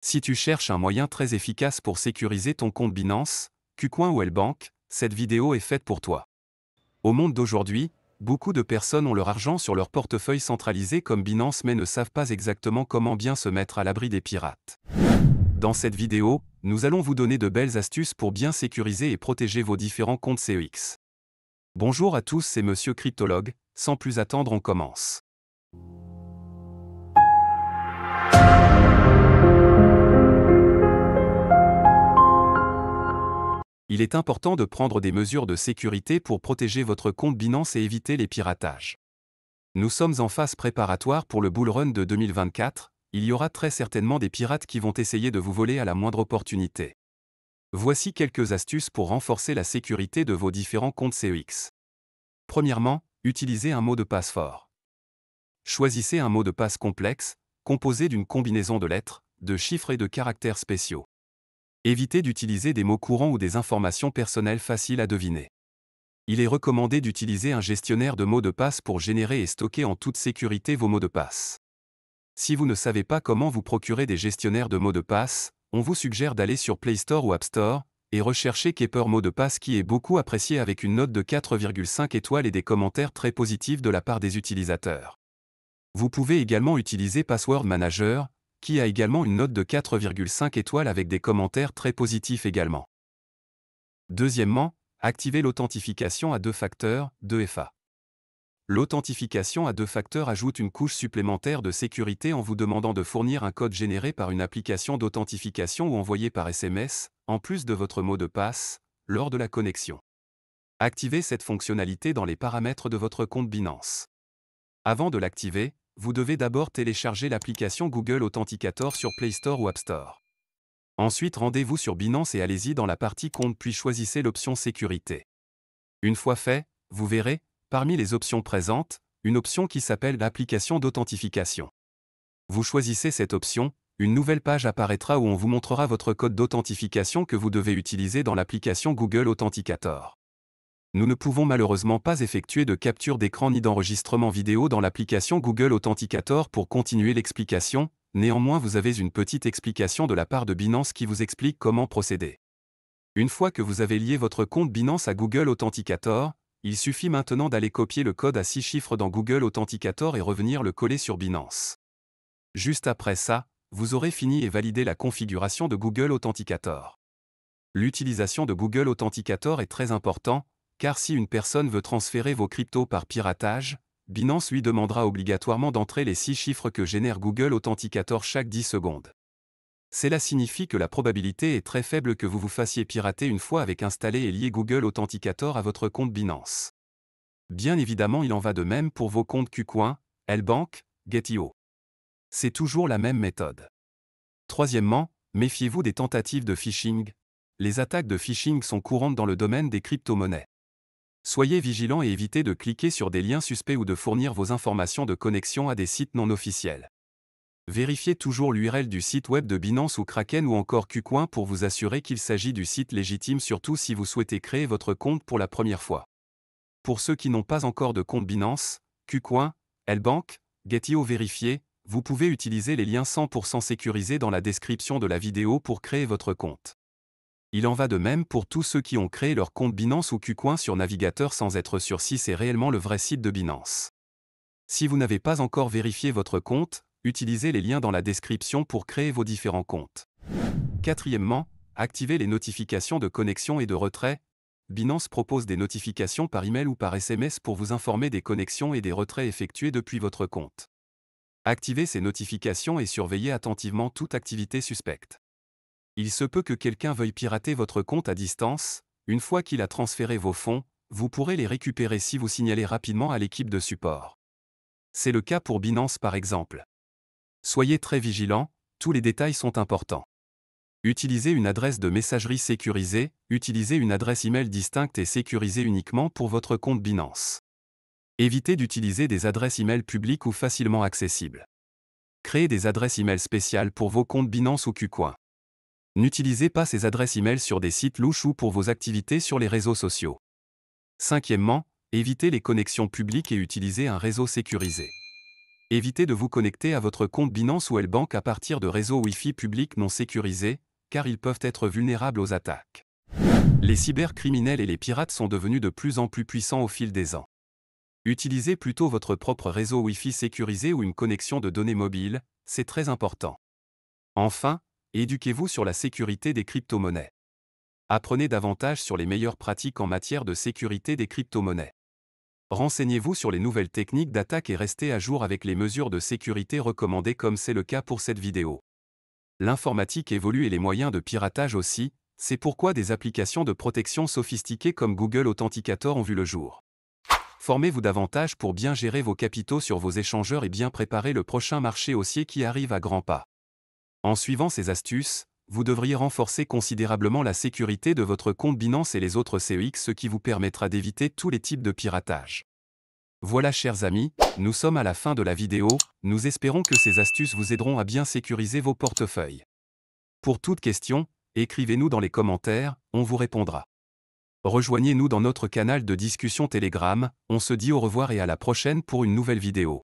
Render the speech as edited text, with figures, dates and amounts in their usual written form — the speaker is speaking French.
Si tu cherches un moyen très efficace pour sécuriser ton compte Binance, KuCoin ou L-Bank, cette vidéo est faite pour toi. Au monde d'aujourd'hui, beaucoup de personnes ont leur argent sur leur portefeuille centralisé comme Binance mais ne savent pas exactement comment bien se mettre à l'abri des pirates. Dans cette vidéo, nous allons vous donner de belles astuces pour bien sécuriser et protéger vos différents comptes CEX. Bonjour à tous, c'est Monsieur Cryptologue, sans plus attendre on commence. Il est important de prendre des mesures de sécurité pour protéger votre compte Binance et éviter les piratages. Nous sommes en phase préparatoire pour le bull run de 2024, il y aura très certainement des pirates qui vont essayer de vous voler à la moindre opportunité. Voici quelques astuces pour renforcer la sécurité de vos différents comptes CEX. Premièrement, utilisez un mot de passe fort. Choisissez un mot de passe complexe, composé d'une combinaison de lettres, de chiffres et de caractères spéciaux. Évitez d'utiliser des mots courants ou des informations personnelles faciles à deviner. Il est recommandé d'utiliser un gestionnaire de mots de passe pour générer et stocker en toute sécurité vos mots de passe. Si vous ne savez pas comment vous procurer des gestionnaires de mots de passe, on vous suggère d'aller sur Play Store ou App Store et rechercher Keeper mot de passe qui est beaucoup apprécié avec une note de 4,5 étoiles et des commentaires très positifs de la part des utilisateurs. Vous pouvez également utiliser Password Manager, qui a également une note de 4,5 étoiles avec des commentaires très positifs également. Deuxièmement, activez l'authentification à deux facteurs, 2FA. L'authentification à deux facteurs ajoute une couche supplémentaire de sécurité en vous demandant de fournir un code généré par une application d'authentification ou envoyé par SMS, en plus de votre mot de passe, lors de la connexion. Activez cette fonctionnalité dans les paramètres de votre compte Binance. Avant de l'activer, vous devez d'abord télécharger l'application Google Authenticator sur Play Store ou App Store. Ensuite, rendez-vous sur Binance et allez-y dans la partie compte puis choisissez l'option sécurité. Une fois fait, vous verrez, parmi les options présentes, une option qui s'appelle l'application d'authentification. Vous choisissez cette option, une nouvelle page apparaîtra où on vous montrera votre code d'authentification que vous devez utiliser dans l'application Google Authenticator. Nous ne pouvons malheureusement pas effectuer de capture d'écran ni d'enregistrement vidéo dans l'application Google Authenticator pour continuer l'explication, néanmoins vous avez une petite explication de la part de Binance qui vous explique comment procéder. Une fois que vous avez lié votre compte Binance à Google Authenticator, il suffit maintenant d'aller copier le code à 6 chiffres dans Google Authenticator et revenir le coller sur Binance. Juste après ça, vous aurez fini et validé la configuration de Google Authenticator. L'utilisation de Google Authenticator est très importante, car si une personne veut transférer vos cryptos par piratage, Binance lui demandera obligatoirement d'entrer les 6 chiffres que génère Google Authenticator chaque 10 secondes. Cela signifie que la probabilité est très faible que vous vous fassiez pirater une fois avec installé et lié Google Authenticator à votre compte Binance. Bien évidemment, il en va de même pour vos comptes KuCoin, L-Bank, Get.io. C'est toujours la même méthode. Troisièmement, méfiez-vous des tentatives de phishing. Les attaques de phishing sont courantes dans le domaine des crypto-monnaies. Soyez vigilants et évitez de cliquer sur des liens suspects ou de fournir vos informations de connexion à des sites non officiels. Vérifiez toujours l'URL du site web de Binance ou Kraken ou encore KuCoin pour vous assurer qu'il s'agit du site légitime surtout si vous souhaitez créer votre compte pour la première fois. Pour ceux qui n'ont pas encore de compte Binance, KuCoin, L-Bank, Get.io vérifiez, vous pouvez utiliser les liens 100% sécurisés dans la description de la vidéo pour créer votre compte. Il en va de même pour tous ceux qui ont créé leur compte Binance ou KuCoin sur navigateur sans être sûr si c'est réellement le vrai site de Binance. Si vous n'avez pas encore vérifié votre compte, utilisez les liens dans la description pour créer vos différents comptes. Quatrièmement, activez les notifications de connexion et de retrait. Binance propose des notifications par email ou par SMS pour vous informer des connexions et des retraits effectués depuis votre compte. Activez ces notifications et surveillez attentivement toute activité suspecte. Il se peut que quelqu'un veuille pirater votre compte à distance, une fois qu'il a transféré vos fonds, vous pourrez les récupérer si vous signalez rapidement à l'équipe de support. C'est le cas pour Binance par exemple. Soyez très vigilants, tous les détails sont importants. Utilisez une adresse de messagerie sécurisée, utilisez une adresse email distincte et sécurisée uniquement pour votre compte Binance. Évitez d'utiliser des adresses email publiques ou facilement accessibles. Créez des adresses email spéciales pour vos comptes Binance ou KuCoin. N'utilisez pas ces adresses email sur des sites louches ou pour vos activités sur les réseaux sociaux. Cinquièmement, évitez les connexions publiques et utilisez un réseau sécurisé. Évitez de vous connecter à votre compte Binance ou L-Bank à partir de réseaux Wi-Fi publics non sécurisés, car ils peuvent être vulnérables aux attaques. Les cybercriminels et les pirates sont devenus de plus en plus puissants au fil des ans. Utilisez plutôt votre propre réseau Wi-Fi sécurisé ou une connexion de données mobiles, c'est très important. Enfin, éduquez-vous sur la sécurité des crypto-monnaies. Apprenez davantage sur les meilleures pratiques en matière de sécurité des crypto-monnaies. Renseignez-vous sur les nouvelles techniques d'attaque et restez à jour avec les mesures de sécurité recommandées comme c'est le cas pour cette vidéo. L'informatique évolue et les moyens de piratage aussi, c'est pourquoi des applications de protection sophistiquées comme Google Authenticator ont vu le jour. Formez-vous davantage pour bien gérer vos capitaux sur vos échangeurs et bien préparer le prochain marché haussier qui arrive à grands pas. En suivant ces astuces, vous devriez renforcer considérablement la sécurité de votre compte Binance et les autres CEX, ce qui vous permettra d'éviter tous les types de piratage. Voilà chers amis, nous sommes à la fin de la vidéo, nous espérons que ces astuces vous aideront à bien sécuriser vos portefeuilles. Pour toute question, écrivez-nous dans les commentaires, on vous répondra. Rejoignez-nous dans notre canal de discussion Telegram, on se dit au revoir et à la prochaine pour une nouvelle vidéo.